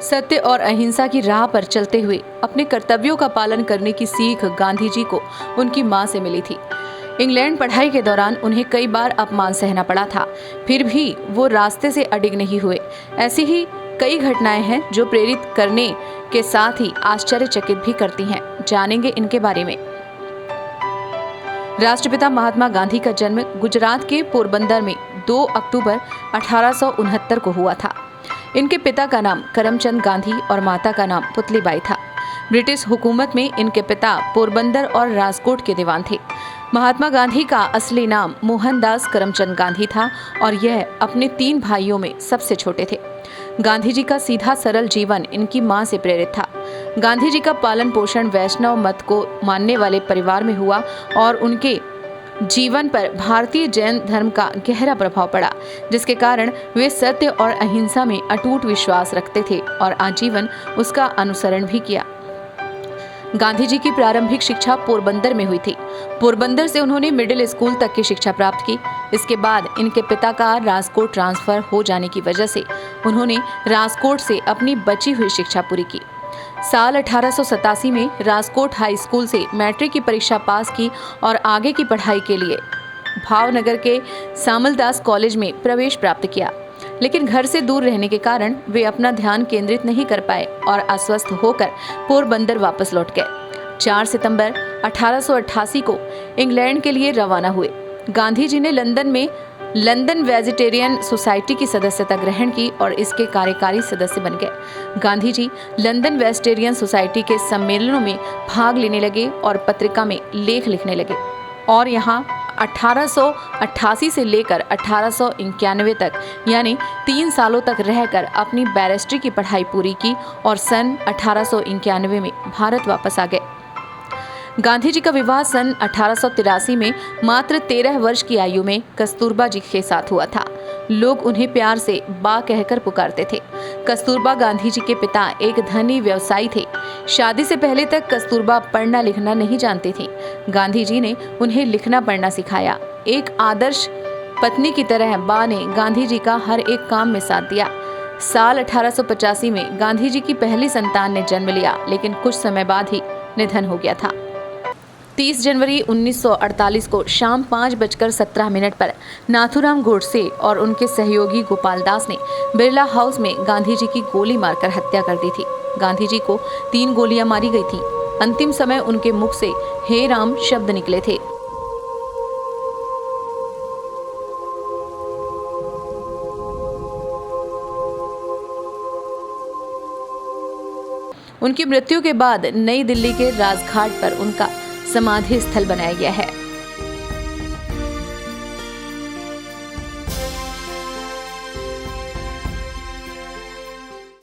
सत्य और अहिंसा की राह पर चलते हुए अपने कर्तव्यों का पालन करने की सीख गांधी जी को उनकी मां से मिली थी। इंग्लैंड पढ़ाई के दौरान उन्हें कई बार अपमान सहना पड़ा था, फिर भी वो रास्ते से अडिग नहीं हुए। ऐसी ही कई घटनाएं हैं जो प्रेरित करने के साथ ही आश्चर्यचकित भी करती हैं। जानेंगे इनके बारे में। राष्ट्रपिता महात्मा गांधी का जन्म गुजरात के पोरबंदर में 2 अक्टूबर 1869 को हुआ था। इनके पिता का नाम करमचंद गांधी और माता का नाम पुतलीबाई था। ब्रिटिश हुकूमत में इनके पिता पोरबंदर और राजकोट के दीवान थे। महात्मा गांधी का असली नाम मोहनदास करमचंद गांधी था और यह अपने 3 भाइयों में सबसे छोटे थे। गांधी जी का सीधा सरल जीवन इनकी मां से प्रेरित था। गांधी जी का पालन पोषण वैष्णव मत को मानने वाले परिवार में हुआ और उनके जीवन पर भारतीय जैन धर्म का गहरा प्रभाव पड़ा, जिसके कारण वे सत्य और अहिंसा में अटूट विश्वास रखते थे और आजीवन उसका अनुसरण भी किया। गांधी जी की प्रारंभिक शिक्षा पोरबंदर में हुई थी। पोरबंदर से उन्होंने मिडिल स्कूल तक की शिक्षा प्राप्त की। इसके बाद इनके पिता का राजकोट ट्रांसफर हो जाने की वजह से उन्होंने राजकोट से अपनी बची हुई शिक्षा पूरी की। साल 1887 में राजकोट हाई स्कूल से मैट्रिक की परीक्षा पास की और आगे की पढ़ाई के लिए भावनगर के सामलदास कॉलेज में प्रवेश प्राप्त किया। लेकिन घर से दूर रहने के कारण वे अपना ध्यान केंद्रित नहीं कर पाए और अस्वस्थ होकर पोरबंदर वापस लौट गए। 4 सितंबर 1888 को इंग्लैंड के लिए रवाना हुए। गांधी जी ने लंदन वेजिटेरियन सोसाइटी की सदस्यता ग्रहण की और इसके कार्यकारी सदस्य बन गए। Gandhi ji London vegetarian society के सम्मेलनों में भाग लेने लगे और पत्रिका में लेख लिखने लगे और यहाँ 1888 से लेकर 1891 तक यानी 3 सालों तक रहकर अपनी बैरिस्ट्री की पढ़ाई पूरी की और सन 1891 में भारत वापस आ गए। गांधी जी का विवाह सन 1883 में मात्र 13 वर्ष की आयु में कस्तूरबा जी के साथ हुआ था। लोग उन्हें प्यार से बा कहकर पुकारते थे। कस्तूरबा गांधी जी के पिता एक धनी व्यवसायी थे। शादी से पहले तक कस्तूरबा पढ़ना लिखना नहीं जानती थी। गांधी जी ने उन्हें लिखना पढ़ना सिखाया। एक आदर्श पत्नी की तरह बा ने गांधी जी का हर एक काम में साथ दिया। साल 1885 में गांधी जी की पहली संतान ने जन्म लिया, लेकिन कुछ समय बाद ही निधन हो गया था। 30 जनवरी 1948 को शाम 5:17 पर नाथूराम गोडसे और उनके सहयोगी गोपाल दास ने बिरला हाउस में गांधी जी की गोली मारकर हत्या कर दी थी। गांधी जी को 3 गोलियां मारी गई थी। अंतिम समय उनके मुख से हे राम शब्द निकले थे। उनकी मृत्यु के बाद नई दिल्ली के राजघाट पर उनका समाधि स्थल बनाया गया है।